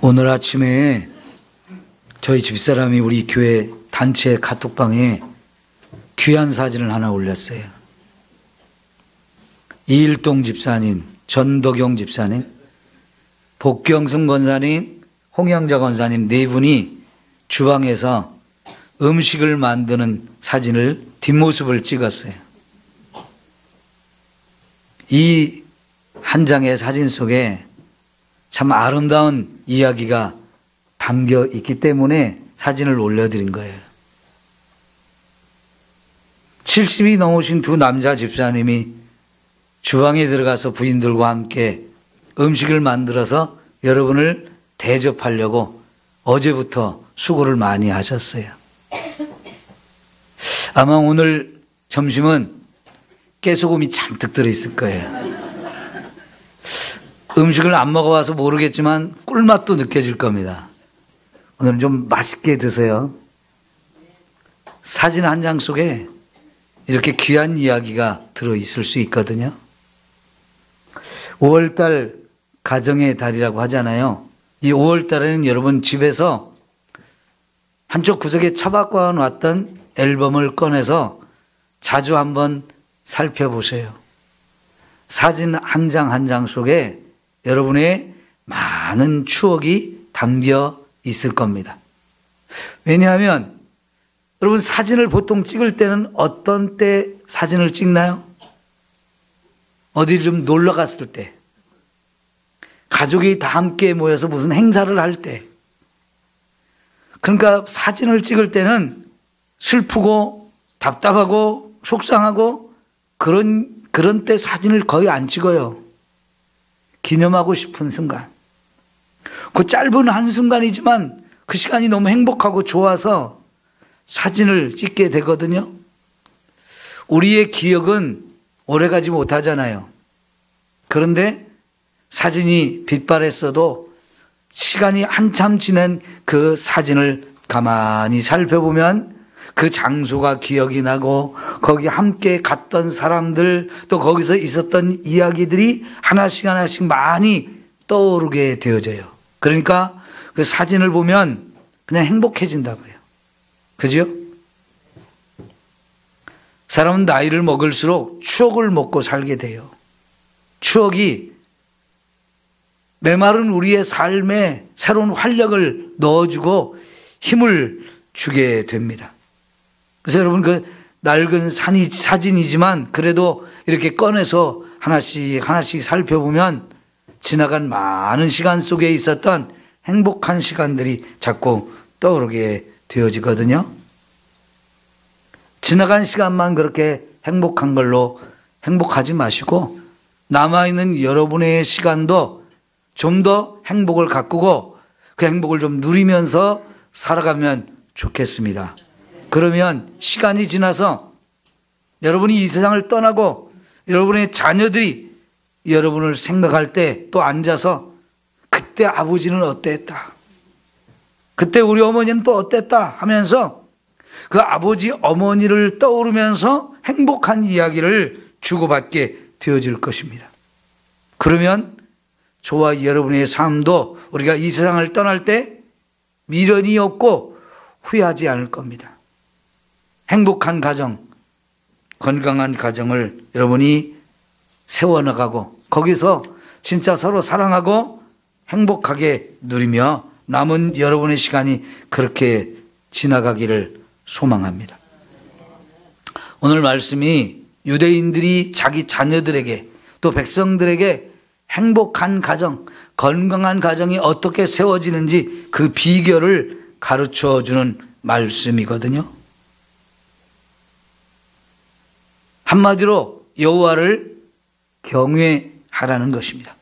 오늘 아침에 저희 집사람이 우리 교회 단체 카톡방에 귀한 사진을 하나 올렸어요. 이일동 집사님, 전덕용 집사님, 복경승 권사님, 홍영자 권사님 네 분이 주방에서 음식을 만드는 사진을 뒷모습을 찍었어요. 이 한 장의 사진 속에 참 아름다운 이야기가 담겨 있기 때문에 사진을 올려드린 거예요. 70이 넘으신 두 남자 집사님이 주방에 들어가서 부인들과 함께 음식을 만들어서 여러분을 대접하려고 어제부터 수고를 많이 하셨어요. 아마 오늘 점심은 깨소금이 잔뜩 들어있을 거예요. 음식을 안 먹어봐서 모르겠지만 꿀맛도 느껴질 겁니다. 오늘은 좀 맛있게 드세요. 사진 한 장 속에 이렇게 귀한 이야기가 들어있을 수 있거든요. 5월달 가정의 달이라고 하잖아요. 이 5월달에는 여러분 집에서 한쪽 구석에 처박아 놨던 앨범을 꺼내서 자주 한번 살펴보세요. 사진 한 장 한 장 속에 여러분의 많은 추억이 담겨 있을 겁니다. 왜냐하면 여러분 사진을 보통 찍을 때는 어떤 때 사진을 찍나요? 어디 좀 놀러 갔을 때, 가족이 다 함께 모여서 무슨 행사를 할 때, 그러니까 사진을 찍을 때는 슬프고 답답하고 속상하고 그런 때 사진을 거의 안 찍어요. 기념하고 싶은 순간. 그 짧은 한순간이지만 그 시간이 너무 행복하고 좋아서 사진을 찍게 되거든요. 우리의 기억은 오래가지 못하잖아요. 그런데 사진이 빛발했어도 시간이 한참 지난 그 사진을 가만히 살펴보면 그 장소가 기억이 나고 거기 함께 갔던 사람들 또 거기서 있었던 이야기들이 하나씩 하나씩 많이 떠오르게 되어져요. 그러니까 그 사진을 보면 그냥 행복해진다고요. 그죠? 사람은 나이를 먹을수록 추억을 먹고 살게 돼요. 추억이 메마른 우리의 삶에 새로운 활력을 넣어주고 힘을 주게 됩니다. 그래서 여러분 그 낡은 사진이지만 그래도 이렇게 꺼내서 하나씩 살펴보면 지나간 많은 시간 속에 있었던 행복한 시간들이 자꾸 떠오르게 되어지거든요. 지나간 시간만 그렇게 행복한 걸로 행복하지 마시고 남아있는 여러분의 시간도 좀 더 행복을 가꾸고 그 행복을 좀 누리면서 살아가면 좋겠습니다. 그러면 시간이 지나서 여러분이 이 세상을 떠나고 여러분의 자녀들이 여러분을 생각할 때 또 앉아서 그때 아버지는 어땠다, 그때 우리 어머니는 또 어땠다 하면서 그 아버지 어머니를 떠오르면서 행복한 이야기를 주고받게 되어질 것입니다. 그러면 저와 여러분의 삶도 우리가 이 세상을 떠날 때 미련이 없고 후회하지 않을 겁니다. 행복한 가정, 건강한 가정을 여러분이 세워나가고 거기서 진짜 서로 사랑하고 행복하게 누리며 남은 여러분의 시간이 그렇게 지나가기를 소망합니다. 오늘 말씀이 유대인들이 자기 자녀들에게 또 백성들에게 행복한 가정, 건강한 가정이 어떻게 세워지는지 그 비결을 가르쳐주는 말씀이거든요. 한마디로 여호와를 경외하라는 것입니다.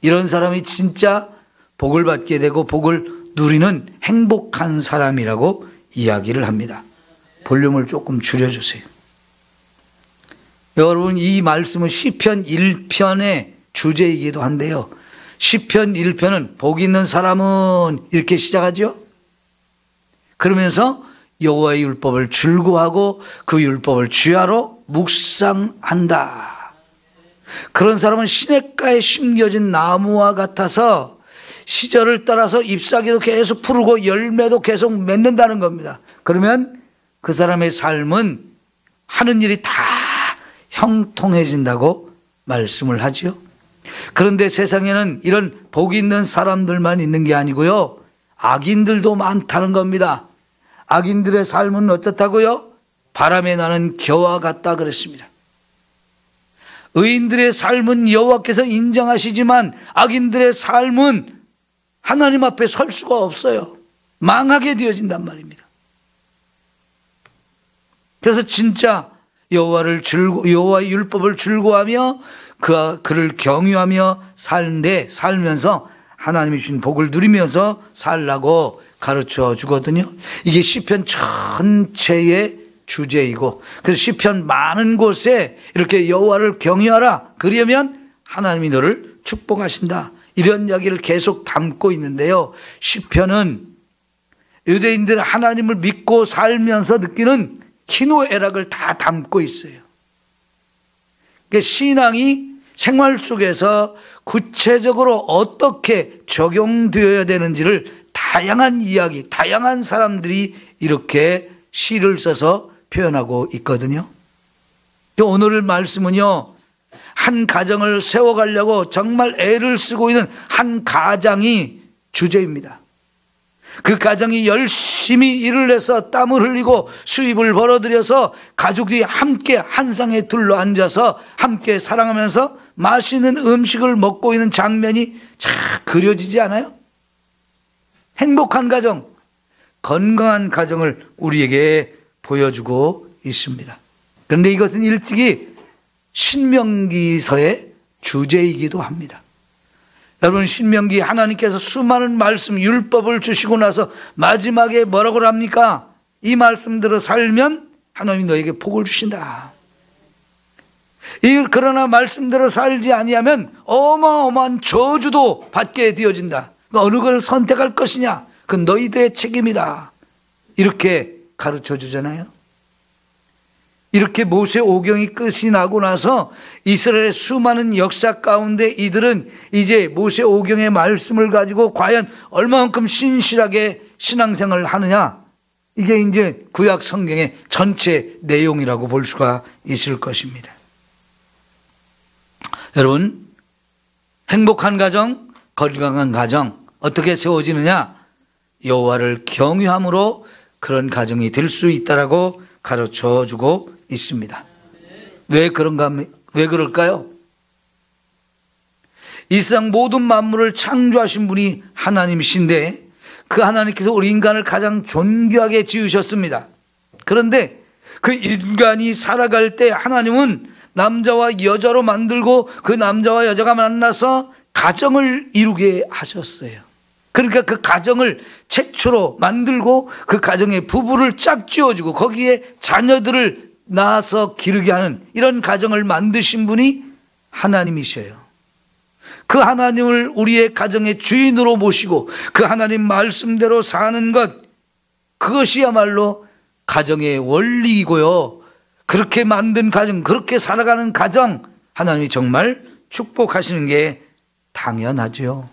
이런 사람이 진짜 복을 받게 되고 복을 누리는 행복한 사람이라고 이야기를 합니다. 볼륨을 조금 줄여주세요. 여러분 이 말씀은 시편 1편의 주제이기도 한데요. 시편 1편은 복 있는 사람은 이렇게 시작하죠. 그러면서 여호와의 율법을 즐거워하고 그 율법을 주야로 묵상한다. 그런 사람은 시냇가에 심겨진 나무와 같아서 시절을 따라서 잎사귀도 계속 푸르고 열매도 계속 맺는다는 겁니다. 그러면 그 사람의 삶은 하는 일이 다 형통해진다고 말씀을 하지요. 그런데 세상에는 이런 복이 있는 사람들만 있는 게 아니고요, 악인들도 많다는 겁니다. 악인들의 삶은 어떻다고요? 바람에 나는 겨와 같다 그랬습니다. 의인들의 삶은 여호와께서 인정하시지만 악인들의 삶은 하나님 앞에 설 수가 없어요. 망하게 되어진단 말입니다. 그래서 진짜 여호와의 율법을 즐거워하며 그를 경유하며 살면서 하나님이 주신 복을 누리면서 살라고 가르쳐 주거든요. 이게 시편 전체의 주제이고, 그래서 시편 많은 곳에 이렇게 여호와를 경유하라, 그러면 하나님이 너를 축복하신다, 이런 이야기를 계속 담고 있는데요. 시편은 유대인들은 하나님을 믿고 살면서 느끼는 희노애락을 다 담고 있어요. 그러니까 신앙이 생활 속에서 구체적으로 어떻게 적용되어야 되는지를 다양한 이야기, 다양한 사람들이 이렇게 시를 써서 표현하고 있거든요. 오늘 말씀은요, 한 가정을 세워가려고 정말 애를 쓰고 있는 한 가장이 주제입니다. 그 가정이 열심히 일을 해서 땀을 흘리고 수입을 벌어들여서 가족들이 함께 한 상에 둘러앉아서 함께 사랑하면서 맛있는 음식을 먹고 있는 장면이 잘 그려지지 않아요? 행복한 가정, 건강한 가정을 우리에게 보여주고 있습니다. 그런데 이것은 일찍이 신명기서의 주제이기도 합니다. 여러분, 신명기 하나님께서 수많은 말씀, 율법을 주시고 나서 마지막에 뭐라고 합니까? 이 말씀대로 살면 하나님이 너에게 복을 주신다. 그러나 말씀대로 살지 아니하면 어마어마한 저주도 받게 되어진다. 어느 걸 선택할 것이냐, 그건 너희들의 책임이다. 이렇게 가르쳐 주잖아요. 이렇게 모세 오경이 끝이 나고 나서 이스라엘의 수많은 역사 가운데 이들은 이제 모세 오경의 말씀을 가지고 과연 얼마만큼 신실하게 신앙생활을 하느냐, 이게 이제 구약 성경의 전체 내용이라고 볼 수가 있을 것입니다. 여러분, 행복한 가정, 건강한 가정 어떻게 세워지느냐? 여호와를 경유함으로 그런 가정이 될 수 있다라고 가르쳐 주고 있습니다. 왜 그럴까요? 이 세상 모든 만물을 창조하신 분이 하나님이신데 그 하나님께서 우리 인간을 가장 존귀하게 지으셨습니다. 그런데 그 인간이 살아갈 때 하나님은 남자와 여자로 만들고 그 남자와 여자가 만나서 가정을 이루게 하셨어요. 그러니까 그 가정을 최초로 만들고 그 가정에 부부를 짝 지어주고 거기에 자녀들을 낳아서 기르게 하는 이런 가정을 만드신 분이 하나님이셔요. 그 하나님을 우리의 가정의 주인으로 모시고 그 하나님 말씀대로 사는 것, 그것이야말로 가정의 원리이고요. 그렇게 만든 가정, 그렇게 살아가는 가정, 하나님이 정말 축복하시는 게 당연하죠.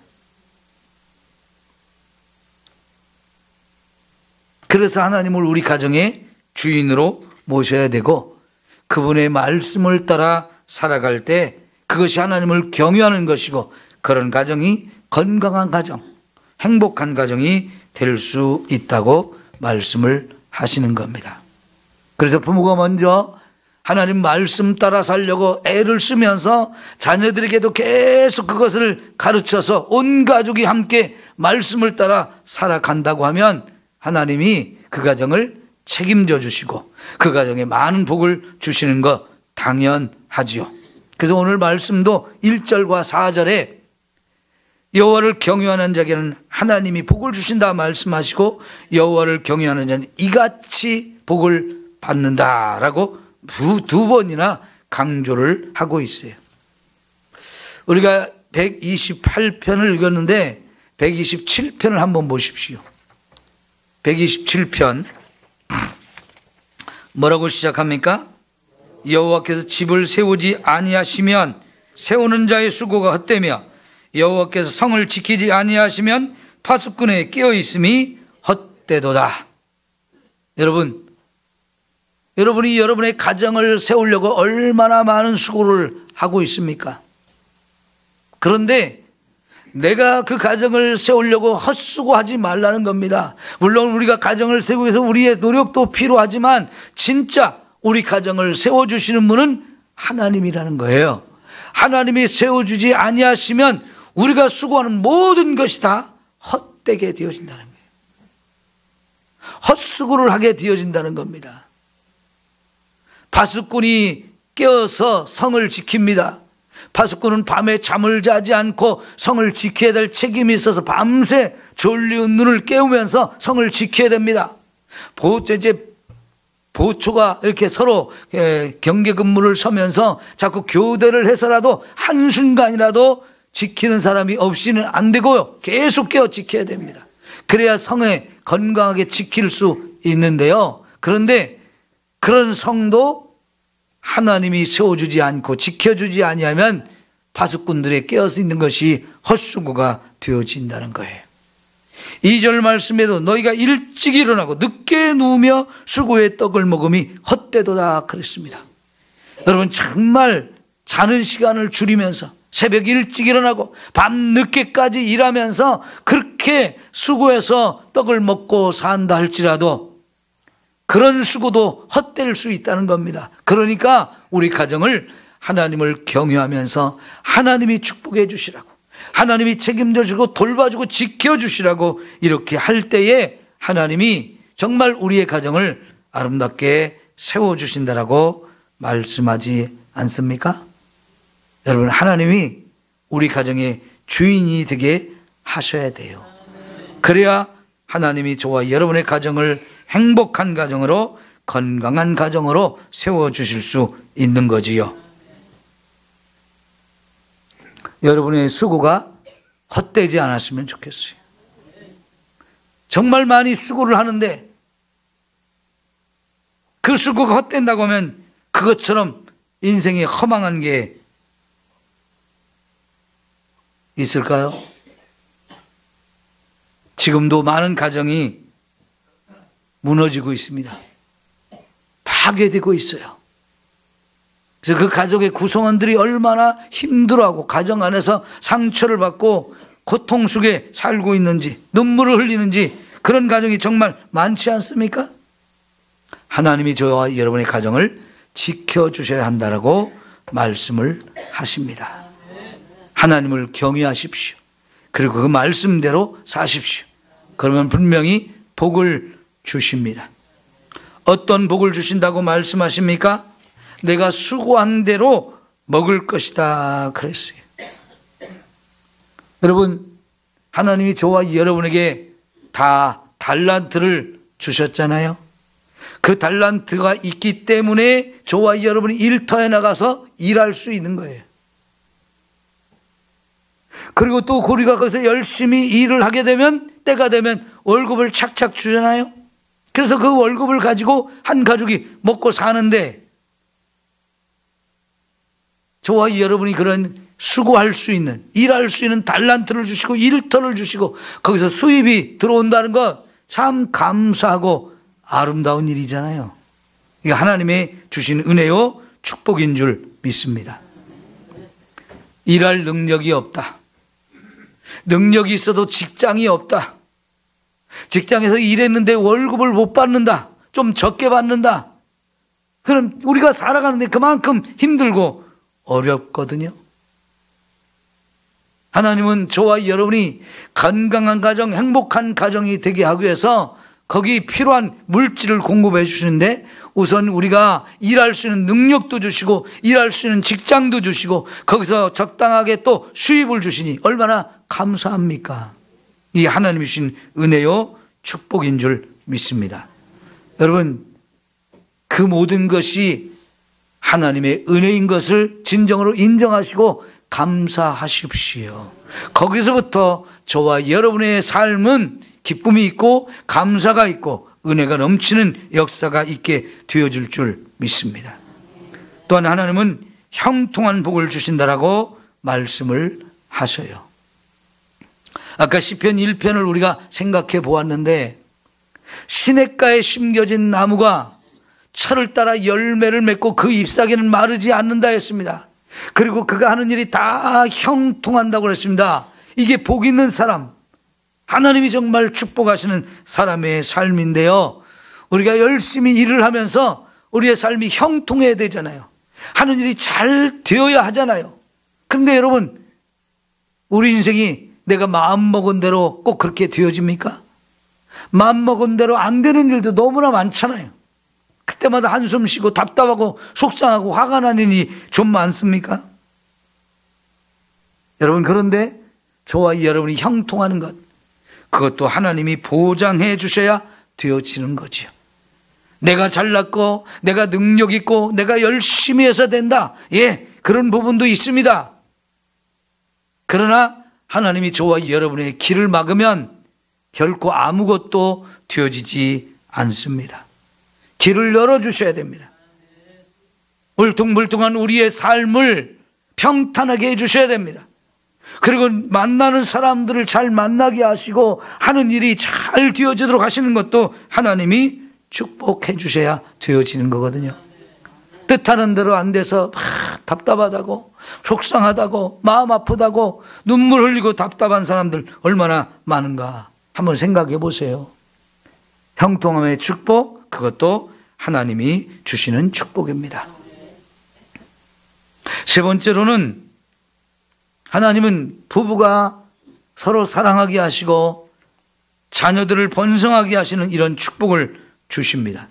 그래서 하나님을 우리 가정의 주인으로 모셔야 되고 그분의 말씀을 따라 살아갈 때 그것이 하나님을 경유하는 것이고 그런 가정이 건강한 가정, 행복한 가정이 될 수 있다고 말씀을 하시는 겁니다. 그래서 부모가 먼저 하나님 말씀 따라 살려고 애를 쓰면서 자녀들에게도 계속 그것을 가르쳐서 온 가족이 함께 말씀을 따라 살아간다고 하면 하나님이 그 가정을 책임져 주시고 그 가정에 많은 복을 주시는 것 당연하지요. 그래서 오늘 말씀도 1절과 4절에 여호와를 경유하는 자에게는 하나님이 복을 주신다 말씀하시고 여호와를 경유하는 자는 이같이 복을 받는다라고 두 번이나 강조를 하고 있어요. 우리가 128편을 읽었는데 127편을 한번 보십시오. 127편 뭐라고 시작합니까? 여호와께서 집을 세우지 아니하시면 세우는 자의 수고가 헛되며 여호와께서 성을 지키지 아니하시면 파수꾼에 끼어 있음이 헛되도다. 여러분이 여러분의 가정을 세우려고 얼마나 많은 수고를 하고 있습니까? 그런데 내가 그 가정을 세우려고 헛수고하지 말라는 겁니다. 물론 우리가 가정을 세우기 위해서 우리의 노력도 필요하지만 진짜 우리 가정을 세워주시는 분은 하나님이라는 거예요. 하나님이 세워주지 아니하시면 우리가 수고하는 모든 것이 다 헛되게 되어진다는 거예요. 헛수고를 하게 되어진다는 겁니다. 파수꾼이 깨어서 성을 지킵니다. 파수꾼은 밤에 잠을 자지 않고 성을 지켜야 될 책임이 있어서 밤새 졸리운 눈을 깨우면서 성을 지켜야 됩니다. 보초가 이렇게 서로 경계 근무를 서면서 자꾸 교대를 해서라도 한순간이라도 지키는 사람이 없이는 안 되고요. 계속 깨어 지켜야 됩니다. 그래야 성에 건강하게 지킬 수 있는데요. 그런데 그런 성도 하나님이 세워주지 않고 지켜주지 아니하면 파수꾼들의 깨어서 있는 것이 헛수고가 되어진다는 거예요. 2절 말씀에도 너희가 일찍 일어나고 늦게 누우며 수고의 떡을 먹음이 헛되도다 그랬습니다. 여러분 정말 자는 시간을 줄이면서 새벽 일찍 일어나고 밤 늦게까지 일하면서 그렇게 수고해서 떡을 먹고 산다 할지라도 그런 수고도 헛될 수 있다는 겁니다. 그러니까 우리 가정을 하나님을 경외하면서 하나님이 축복해 주시라고, 하나님이 책임져 주고 돌봐주고 지켜주시라고 이렇게 할 때에 하나님이 정말 우리의 가정을 아름답게 세워주신다라고 말씀하지 않습니까? 여러분, 하나님이 우리 가정의 주인이 되게 하셔야 돼요. 그래야 하나님이 저와 여러분의 가정을 행복한 가정으로, 건강한 가정으로 세워주실 수 있는 거지요. 여러분의 수고가 헛되지 않았으면 좋겠어요. 정말 많이 수고를 하는데 그 수고가 헛된다고 하면 그것처럼 인생에 허망한 게 있을까요? 지금도 많은 가정이 무너지고 있습니다. 파괴되고 있어요. 그래서 그 가족의 구성원들이 얼마나 힘들어하고 가정 안에서 상처를 받고 고통 속에 살고 있는지, 눈물을 흘리는지 그런 가정이 정말 많지 않습니까? 하나님이 저와 여러분의 가정을 지켜주셔야 한다라고 말씀을 하십니다. 하나님을 경외하십시오. 그리고 그 말씀대로 사십시오. 그러면 분명히 복을 주십니다. 어떤 복을 주신다고 말씀하십니까? 내가 수고한 대로 먹을 것이다 그랬어요. 여러분, 하나님이 저와 여러분에게 다 달란트를 주셨잖아요. 그 달란트가 있기 때문에 저와 여러분이 일터에 나가서 일할 수 있는 거예요. 그리고 또 우리가 거기서 열심히 일을 하게 되면 때가 되면 월급을 착착 주잖아요. 그래서 그 월급을 가지고 한 가족이 먹고 사는데 저와 여러분이 그런 수고할 수 있는, 일할 수 있는 달란트를 주시고 일터를 주시고 거기서 수입이 들어온다는 것 참 감사하고 아름다운 일이잖아요. 이게 하나님의 주신 은혜요 축복인 줄 믿습니다. 일할 능력이 없다. 능력이 있어도 직장이 없다. 직장에서 일했는데 월급을 못 받는다. 좀 적게 받는다. 그럼 우리가 살아가는데 그만큼 힘들고 어렵거든요. 하나님은 저와 여러분이 건강한 가정, 행복한 가정이 되게 하기 위해서 거기 필요한 물질을 공급해 주시는데 우선 우리가 일할 수 있는 능력도 주시고 일할 수 있는 직장도 주시고 거기서 적당하게 또 수입을 주시니 얼마나 감사합니까? 이 하나님이 주신 은혜요 축복인 줄 믿습니다. 여러분, 그 모든 것이 하나님의 은혜인 것을 진정으로 인정하시고 감사하십시오. 거기서부터 저와 여러분의 삶은 기쁨이 있고 감사가 있고 은혜가 넘치는 역사가 있게 되어질 줄 믿습니다. 또한 하나님은 형통한 복을 주신다라고 말씀을 하셔요. 아까 시편 1편을 우리가 생각해 보았는데 시냇가에 심겨진 나무가 철을 따라 열매를 맺고 그 잎사귀는 마르지 않는다 했습니다. 그리고 그가 하는 일이 다 형통한다고 그랬습니다. 이게 복 있는 사람, 하나님이 정말 축복하시는 사람의 삶인데요. 우리가 열심히 일을 하면서 우리의 삶이 형통해야 되잖아요. 하는 일이 잘 되어야 하잖아요. 그런데 여러분, 우리 인생이 내가 마음먹은 대로 꼭 그렇게 되어집니까? 마음먹은 대로 안 되는 일도 너무나 많잖아요. 그때마다 한숨 쉬고 답답하고 속상하고 화가 나는 일이 좀 많습니까? 여러분, 그런데 저와 여러분이 형통하는 것, 그것도 하나님이 보장해 주셔야 되어지는 거지요. 내가 잘났고 내가 능력 있고 내가 열심히 해서 된다. 예, 그런 부분도 있습니다. 그러나 하나님이 저와 여러분의 길을 막으면 결코 아무것도 되어지지 않습니다. 길을 열어주셔야 됩니다. 울퉁불퉁한 우리의 삶을 평탄하게 해주셔야 됩니다. 그리고 만나는 사람들을 잘 만나게 하시고 하는 일이 잘 되어지도록 하시는 것도 하나님이 축복해 주셔야 되어지는 거거든요. 뜻하는 대로 안 돼서 막 답답하다고 속상하다고 마음 아프다고 눈물 흘리고 답답한 사람들 얼마나 많은가 한번 생각해 보세요. 형통함의 축복, 그것도 하나님이 주시는 축복입니다. 세 번째로는 하나님은 부부가 서로 사랑하게 하시고 자녀들을 번성하게 하시는 이런 축복을 주십니다.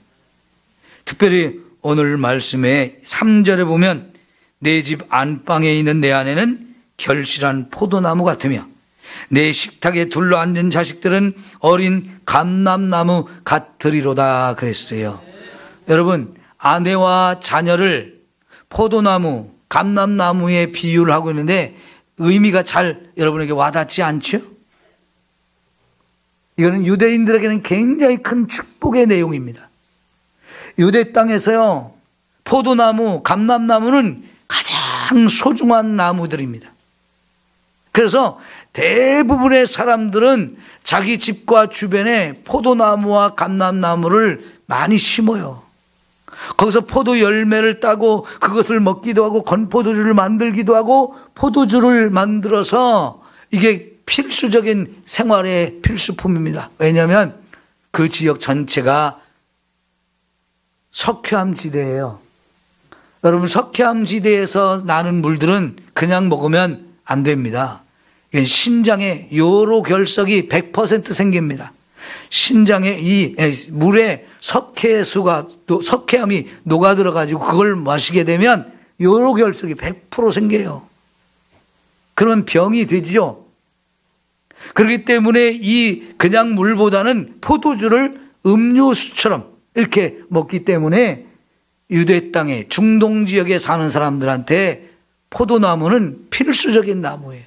특별히 오늘 말씀의 3절에 보면 내 집 안방에 있는 내 아내는 결실한 포도나무 같으며 내 식탁에 둘러앉은 자식들은 어린 감람나무 같으리로다 그랬어요. 여러분, 아내와 자녀를 포도나무, 감람나무에 비유를 하고 있는데 의미가 잘 여러분에게 와닿지 않죠? 이거는 유대인들에게는 굉장히 큰 축복의 내용입니다. 유대 땅에서요, 포도나무, 감람나무는 가장 소중한 나무들입니다. 그래서 대부분의 사람들은 자기 집과 주변에 포도나무와 감람나무를 많이 심어요. 거기서 포도 열매를 따고 그것을 먹기도 하고 건포도주를 만들기도 하고 포도주를 만들어서 이게 필수적인 생활의 필수품입니다. 왜냐하면 그 지역 전체가 석회암 지대예요. 여러분, 석회암 지대에서 나는 물들은 그냥 먹으면 안 됩니다. 신장에 요로 결석이 100% 생깁니다. 신장에 이 물에 석회수가 또 석회암이 녹아들어 가지고 그걸 마시게 되면 요로 결석이 100% 생겨요. 그러면 병이 되지요. 그렇기 때문에 이 그냥 물보다는 포도주를 음료수처럼 이렇게 먹기 때문에 유대 땅에 중동 지역에 사는 사람들한테 포도나무는 필수적인 나무예요.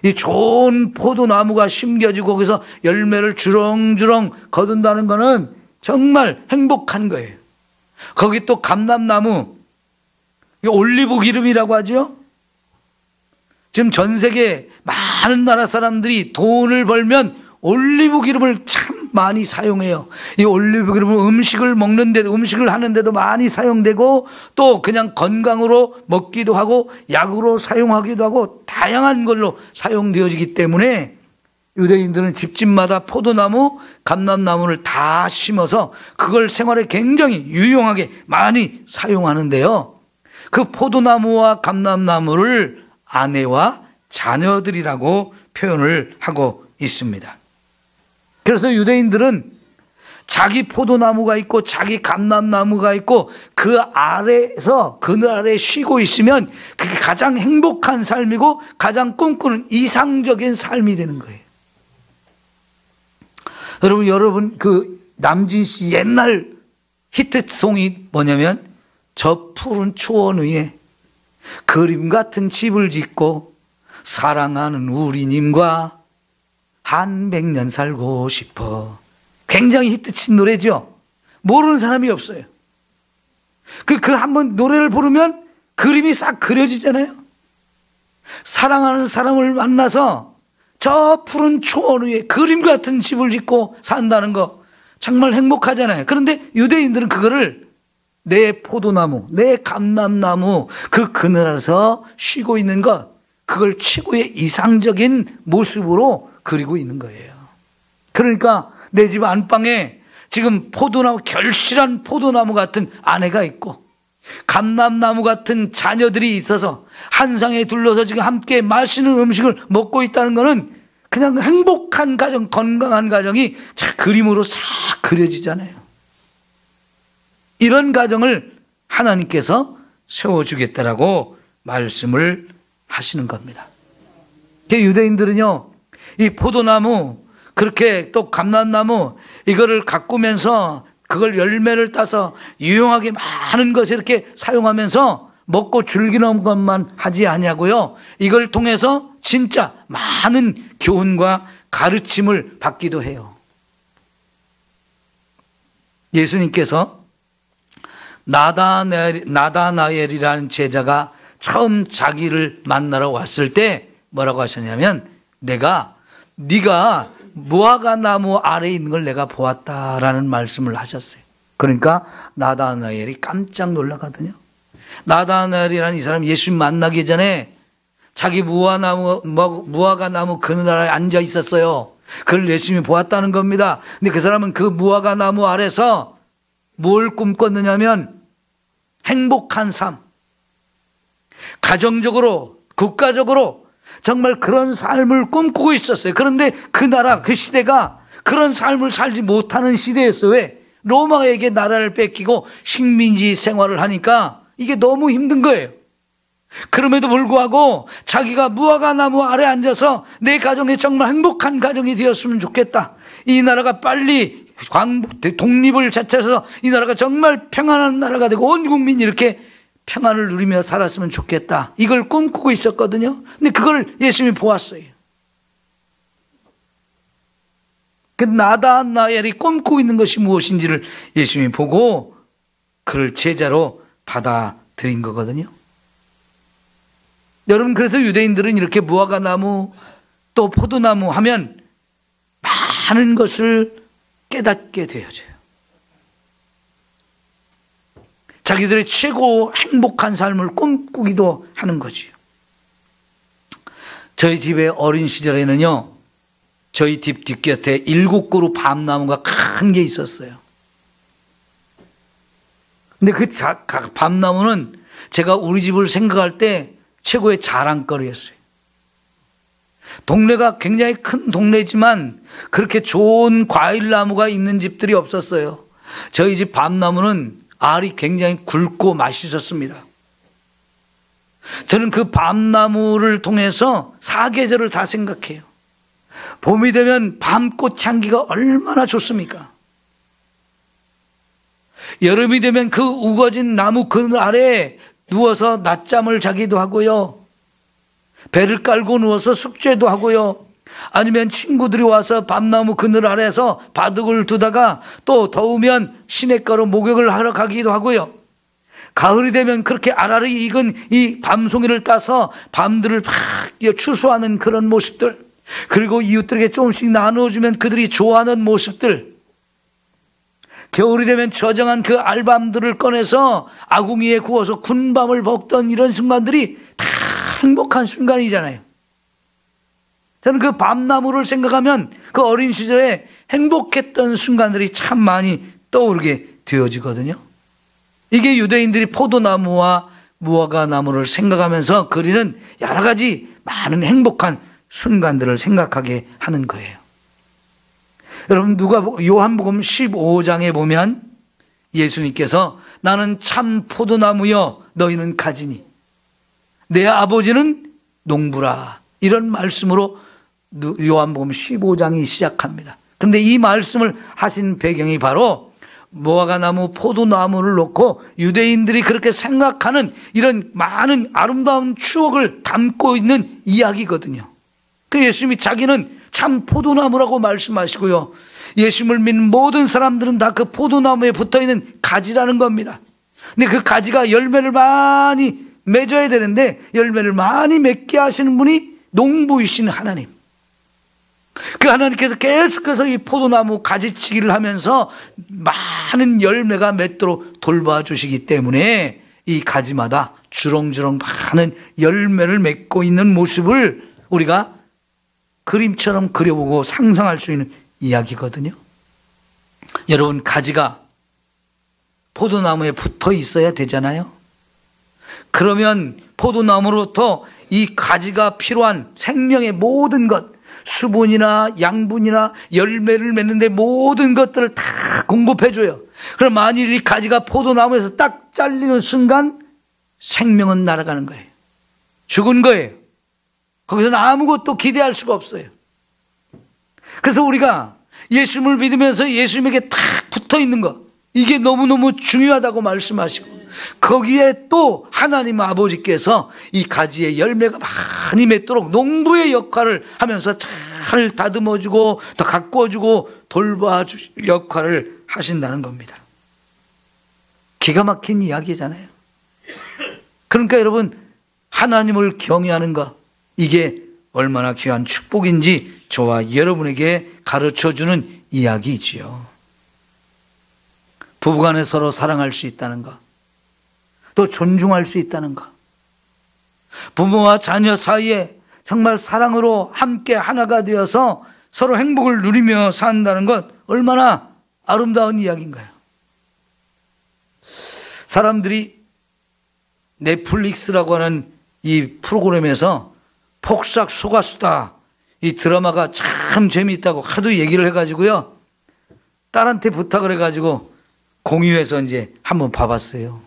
이 좋은 포도나무가 심겨지고 거기서 열매를 주렁주렁 거둔다는 것은 정말 행복한 거예요. 거기 또 감람나무, 올리브 기름이라고 하죠. 지금 전 세계 많은 나라 사람들이 돈을 벌면 올리브 기름을 참 많이 사용해요. 이 올리브 기름은 음식을 먹는데도, 음식을 하는데도 많이 사용되고 또 그냥 건강으로 먹기도 하고 약으로 사용하기도 하고 다양한 걸로 사용되어지기 때문에 유대인들은 집집마다 포도나무, 감람나무를 다 심어서 그걸 생활에 굉장히 유용하게 많이 사용하는데요. 그 포도나무와 감람나무를 아내와 자녀들이라고 표현을 하고 있습니다. 그래서 유대인들은 자기 포도나무가 있고 자기 감람나무가 있고 그 아래에서 그늘 아래에 쉬고 있으면 그게 가장 행복한 삶이고 가장 꿈꾸는 이상적인 삶이 되는 거예요. 여러분 그 남진 씨 옛날 히트송이 뭐냐면 저 푸른 초원 위에 그림 같은 집을 짓고 사랑하는 우리님과 한 100년 살고 싶어. 굉장히 히트친 노래죠. 모르는 사람이 없어요. 그 한번 노래를 부르면 그림이 싹 그려지잖아요. 사랑하는 사람을 만나서 저 푸른 초원 위에 그림 같은 집을 짓고 산다는 거 정말 행복하잖아요. 그런데 유대인들은 그거를 내 포도나무, 내 감람나무 그 그늘 아래서 쉬고 있는 것, 그걸 최고의 이상적인 모습으로 그리고 있는 거예요. 그러니까 내 집 안방에 지금 포도나무, 결실한 포도나무 같은 아내가 있고 감람나무 같은 자녀들이 있어서 한 상에 둘러서 지금 함께 맛있는 음식을 먹고 있다는 것은 그냥 행복한 가정, 건강한 가정이 그림으로 싹 그려지잖아요. 이런 가정을 하나님께서 세워주겠다라고 말씀을 하시는 겁니다. 유대인들은요, 이 포도나무, 그렇게 또 감람나무, 이거를 가꾸면서 그걸 열매를 따서 유용하게 많은 것을 이렇게 사용하면서 먹고 즐기는 것만 하지 아니하고요, 이걸 통해서 진짜 많은 교훈과 가르침을 받기도 해요. 예수님께서 나다나엘이라는 제자가 처음 자기를 만나러 왔을 때 뭐라고 하셨냐면, 네가 무화과 나무 아래에 있는 걸 내가 보았다라는 말씀을 하셨어요. 그러니까 나다나엘이 깜짝 놀라거든요. 나다나엘이라는 이 사람 예수님 만나기 전에 자기 무화과 나무 그늘 아래에 앉아 있었어요. 그걸 예수님이 보았다는 겁니다. 근데 그 사람은 그 무화과 나무 아래서 뭘 꿈꿨느냐면 행복한 삶, 가정적으로, 국가적으로 정말 그런 삶을 꿈꾸고 있었어요. 그런데 그 나라, 그 시대가 그런 삶을 살지 못하는 시대였어요. 왜? 로마에게 나라를 뺏기고 식민지 생활을 하니까 이게 너무 힘든 거예요. 그럼에도 불구하고 자기가 무화과 나무 아래 앉아서 내 가정이 정말 행복한 가정이 되었으면 좋겠다. 이 나라가 빨리 독립을 자체해서 이 나라가 정말 평안한 나라가 되고 온 국민이 이렇게 평안을 누리며 살았으면 좋겠다. 이걸 꿈꾸고 있었거든요. 근데 그걸 예수님이 보았어요. 그 나다나엘이 꿈꾸고 있는 것이 무엇인지를 예수님이 보고 그를 제자로 받아들인 거거든요. 여러분, 그래서 유대인들은 이렇게 무화과 나무 또 포도나무 하면 많은 것을 깨닫게 되어져요. 자기들의 최고 행복한 삶을 꿈꾸기도 하는 거지요. 저희 집의 어린 시절에는요, 저희 집 뒷곁에 7그루 밤나무가 큰 게 있었어요. 근데 그 밤나무는 제가 우리 집을 생각할 때 최고의 자랑거리였어요. 동네가 굉장히 큰 동네지만 그렇게 좋은 과일나무가 있는 집들이 없었어요. 저희 집 밤나무는 알이 굉장히 굵고 맛있었습니다. 저는 그 밤나무를 통해서 사계절을 다 생각해요. 봄이 되면 밤꽃 향기가 얼마나 좋습니까? 여름이 되면 그 우거진 나무 그늘 아래에 누워서 낮잠을 자기도 하고요, 배를 깔고 누워서 숙제도 하고요, 아니면 친구들이 와서 밤나무 그늘 아래에서 바둑을 두다가 또 더우면 시냇가로 목욕을 하러 가기도 하고요, 가을이 되면 그렇게 알알이 익은 이 밤송이를 따서 밤들을 막 추수하는 그런 모습들, 그리고 이웃들에게 조금씩 나누어주면 그들이 좋아하는 모습들, 겨울이 되면 저정한 그 알밤들을 꺼내서 아궁이에 구워서 군밤을 먹던 이런 순간들이 다 행복한 순간이잖아요. 저는 그 밤나무를 생각하면 그 어린 시절에 행복했던 순간들이 참 많이 떠오르게 되어지거든요. 이게 유대인들이 포도나무와 무화과 나무를 생각하면서 그리는 여러 가지 많은 행복한 순간들을 생각하게 하는 거예요. 여러분, 요한복음 15장에 보면 예수님께서 나는 참 포도나무여 너희는 가지니 내 아버지는 농부라, 이런 말씀으로 요한복음 15장이 시작합니다. 그런데 이 말씀을 하신 배경이 바로 무화과 나무, 포도나무를 놓고 유대인들이 그렇게 생각하는 이런 많은 아름다운 추억을 담고 있는 이야기거든요. 그 예수님이 자기는 참 포도나무라고 말씀하시고요, 예수님을 믿는 모든 사람들은 다 그 포도나무에 붙어있는 가지라는 겁니다. 근데 그 가지가 열매를 많이 맺어야 되는데 열매를 많이 맺게 하시는 분이 농부이신 하나님, 하나님께서 계속해서 이 포도나무 가지치기를 하면서 많은 열매가 맺도록 돌봐주시기 때문에 이 가지마다 주렁주렁 많은 열매를 맺고 있는 모습을 우리가 그림처럼 그려보고 상상할 수 있는 이야기거든요. 여러분, 가지가 포도나무에 붙어 있어야 되잖아요. 그러면 포도나무로부터 이 가지가 필요한 생명의 모든 것, 수분이나 양분이나 열매를 맺는데 모든 것들을 다 공급해줘요. 그럼 만일 이 가지가 포도나무에서 딱 잘리는 순간 생명은 날아가는 거예요. 죽은 거예요. 거기서는 아무것도 기대할 수가 없어요. 그래서 우리가 예수님을 믿으면서 예수님에게 딱 붙어 있는 것, 이게 너무너무 중요하다고 말씀하시고, 거기에 또 하나님 아버지께서 이 가지의 열매가 많이 맺도록 농부의 역할을 하면서 잘 다듬어주고 더 가꾸어주고 돌봐주 역할을 하신다는 겁니다. 기가 막힌 이야기잖아요. 그러니까 여러분, 하나님을 경외하는 것, 이게 얼마나 귀한 축복인지 저와 여러분에게 가르쳐주는 이야기이지요. 부부간에 서로 사랑할 수 있다는 것, 또 존중할 수 있다는 것, 부모와 자녀 사이에 정말 사랑으로 함께 하나가 되어서 서로 행복을 누리며 산다는 것, 얼마나 아름다운 이야기인가요? 사람들이 넷플릭스라고 하는 이 프로그램에서 폭삭 속았수다, 이 드라마가 참 재미있다고 하도 얘기를 해가지고요, 딸한테 부탁을 해가지고 공유해서 이제 한번 봐봤어요.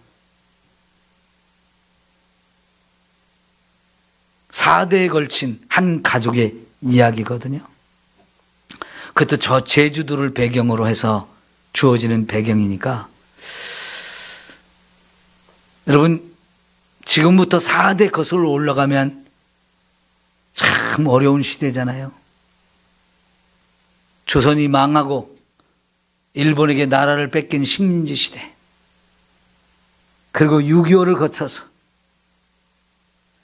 4대에 걸친 한 가족의 이야기거든요. 그것도 저 제주도를 배경으로 해서 주어지는 배경이니까, 여러분, 지금부터 4대 거슬러 올라가면 참 어려운 시대잖아요. 조선이 망하고 일본에게 나라를 뺏긴 식민지 시대, 그리고 6.25를 거쳐서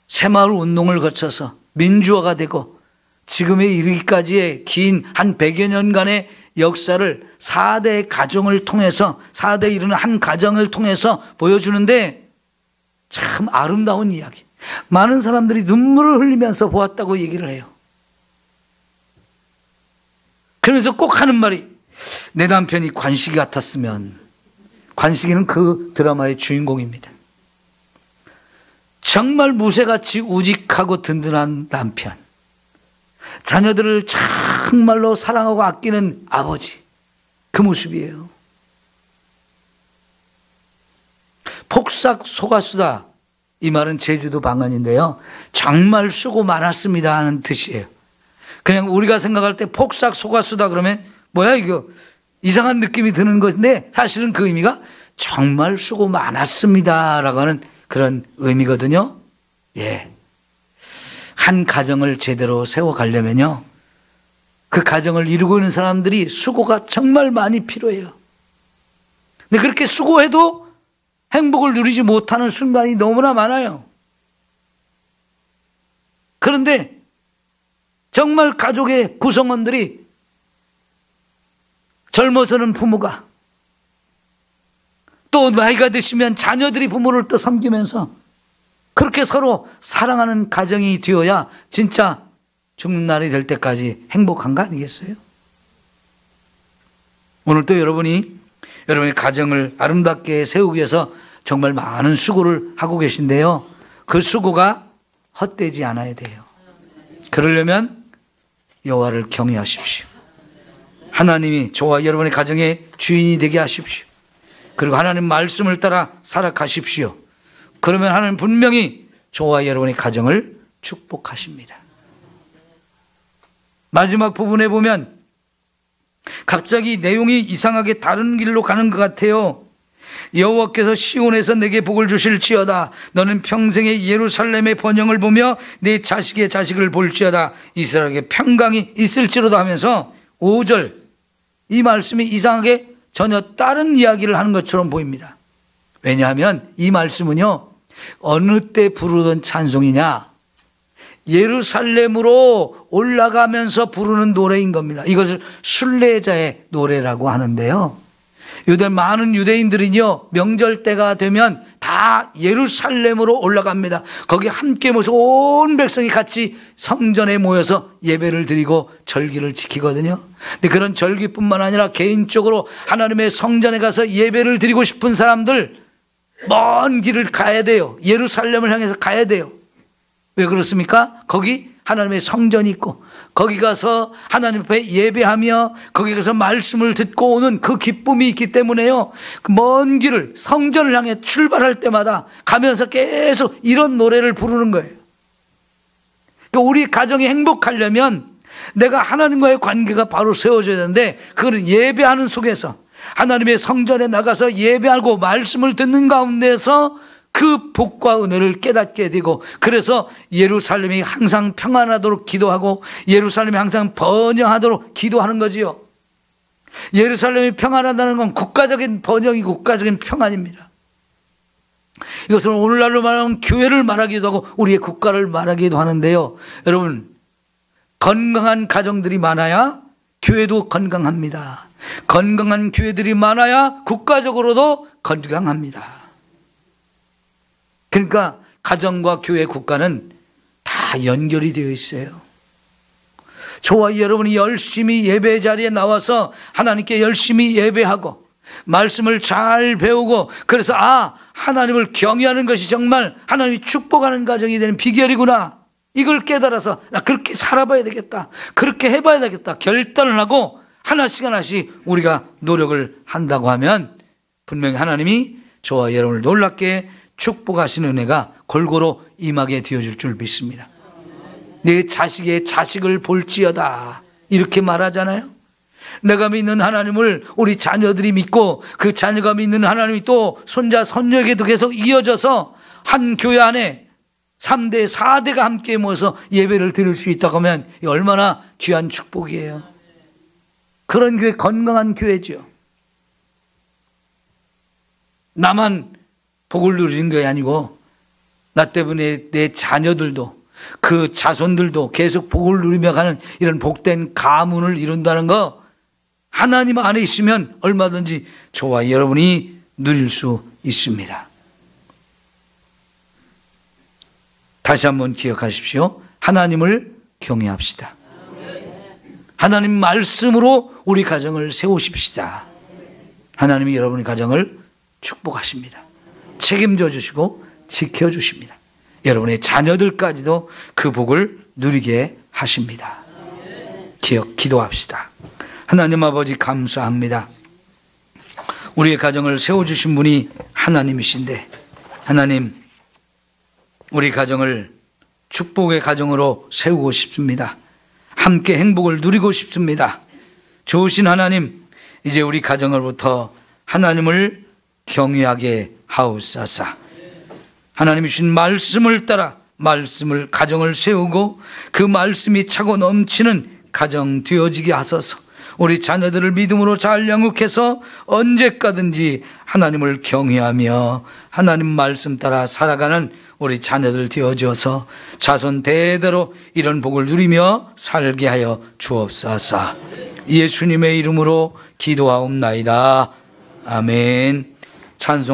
새마을 운동을 거쳐서 민주화가 되고 지금에 이르기까지의 긴 한 100여 년간의 역사를 4대 가정을 통해서, 4대 이르는 한 가정을 통해서 보여주는데 참 아름다운 이야기. 많은 사람들이 눈물을 흘리면서 보았다고 얘기를 해요. 그러면서 꼭 하는 말이, 내 남편이 관식이 같았으면. 관식이는 그 드라마의 주인공입니다. 정말 무쇠같이 우직하고 든든한 남편, 자녀들을 정말로 사랑하고 아끼는 아버지, 그 모습이에요. 폭삭 속았수다, 이 말은 제주도 방언인데요, 정말 수고 많았습니다 하는 뜻이에요. 그냥 우리가 생각할 때 폭삭 속았수다 그러면 뭐야 이거, 이상한 느낌이 드는 것인데 사실은 그 의미가 정말 수고 많았습니다 라고 하는 그런 의미거든요. 예. 한 가정을 제대로 세워가려면요, 그 가정을 이루고 있는 사람들이 수고가 정말 많이 필요해요. 근데 그렇게 수고해도 행복을 누리지 못하는 순간이 너무나 많아요. 그런데 정말 가족의 구성원들이, 젊어서는 부모가, 또 나이가 드시면 자녀들이 부모를 또 섬기면서 그렇게 서로 사랑하는 가정이 되어야 진짜 죽는 날이 될 때까지 행복한 거 아니겠어요? 오늘 또 여러분의 가정을 아름답게 세우기 위해서 정말 많은 수고를 하고 계신데요, 그 수고가 헛되지 않아야 돼요. 그러려면 여호와를 경외하십시오. 하나님이 저와 여러분의 가정의 주인이 되게 하십시오. 그리고 하나님 말씀을 따라 살아가십시오. 그러면 하나님 분명히 저와 여러분의 가정을 축복하십니다. 마지막 부분에 보면 갑자기 내용이 이상하게 다른 길로 가는 것 같아요. 여호와께서 시온에서 내게 복을 주실지어다. 너는 평생에 예루살렘의 번영을 보며 내 자식의 자식을 볼지어다. 이스라엘에게 평강이 있을지로다 하면서 5절, 이 말씀이 이상하게 전혀 다른 이야기를 하는 것처럼 보입니다. 왜냐하면 이 말씀은요, 어느 때 부르던 찬송이냐, 예루살렘으로 올라가면서 부르는 노래인 겁니다. 이것을 순례자의 노래라고 하는데요. 많은 유대인들은요, 명절 때가 되면 다 예루살렘으로 올라갑니다. 거기 함께 모여서 온 백성이 같이 성전에 모여서 예배를 드리고 절기를 지키거든요. 근데 그런 절기뿐만 아니라 개인적으로 하나님의 성전에 가서 예배를 드리고 싶은 사람들 먼 길을 가야 돼요. 예루살렘을 향해서 가야 돼요. 왜 그렇습니까? 거기 하나님의 성전이 있고 거기 가서 하나님 앞에 예배하며 거기 가서 말씀을 듣고 오는 그 기쁨이 있기 때문에요, 그 먼 길을 성전을 향해 출발할 때마다 가면서 계속 이런 노래를 부르는 거예요. 그러니까 우리 가정이 행복하려면 내가 하나님과의 관계가 바로 세워져야 되는데, 그거는 예배하는 속에서 하나님의 성전에 나가서 예배하고 말씀을 듣는 가운데서 그 복과 은혜를 깨닫게 되고, 그래서 예루살렘이 항상 평안하도록 기도하고 예루살렘이 항상 번영하도록 기도하는 거지요. 예루살렘이 평안하다는 건 국가적인 번영이고 국가적인 평안입니다. 이것은 오늘날로 말하면 교회를 말하기도 하고 우리의 국가를 말하기도 하는데요, 여러분, 건강한 가정들이 많아야 교회도 건강합니다. 건강한 교회들이 많아야 국가적으로도 건강합니다. 그러니까 가정과 교회, 국가는 다 연결이 되어 있어요. 저와 여러분이 열심히 예배 자리에 나와서 하나님께 열심히 예배하고 말씀을 잘 배우고, 그래서 하나님을 경외하는 것이 정말 하나님이 축복하는 가정이 되는 비결이구나, 이걸 깨달아서 나 그렇게 살아봐야 되겠다, 그렇게 해봐야 되겠다 결단을 하고 하나씩 하나씩 우리가 노력을 한다고 하면 분명히 하나님이 저와 여러분을 놀랍게 축복하시는 은혜가 골고루 임하게 되어질 줄 믿습니다. 내 자식의 자식을 볼지어다, 이렇게 말하잖아요. 내가 믿는 하나님을 우리 자녀들이 믿고 그 자녀가 믿는 하나님이 또 손자 손녀에게도 계속 이어져서 한 교회 안에 3대 4대가 함께 모여서 예배를 드릴 수 있다고 하면 얼마나 귀한 축복이에요. 그런 교회, 건강한 교회죠. 나만 복을 누리는 게 아니고 나 때문에 내 자녀들도 그 자손들도 계속 복을 누리며 가는 이런 복된 가문을 이룬다는 거, 하나님 안에 있으면 얼마든지 저와 여러분이 누릴 수 있습니다. 다시 한번 기억하십시오. 하나님을 경외합시다. 하나님 말씀으로 우리 가정을 세우십시다. 하나님이 여러분의 가정을 축복하십니다. 책임져 주시고 지켜주십니다. 여러분의 자녀들까지도 그 복을 누리게 하십니다. 기도합시다. 하나님 아버지, 감사합니다. 우리의 가정을 세워주신 분이 하나님이신데, 하나님, 우리 가정을 축복의 가정으로 세우고 싶습니다. 함께 행복을 누리고 싶습니다. 좋으신 하나님, 이제 우리 가정으로부터 하나님을 경외하게 하옵소서. 하나님이 주신 말씀을 따라 가정을 세우고 그 말씀이 차고 넘치는 가정 되어지게 하소서. 우리 자녀들을 믿음으로 잘 양육해서 언제까든지 하나님을 경외하며 하나님 말씀 따라 살아가는 우리 자녀들 되어져서 자손 대대로 이런 복을 누리며 살게 하여 주옵소서. 예수님의 이름으로 기도하옵나이다. 아멘. 찬송합니다.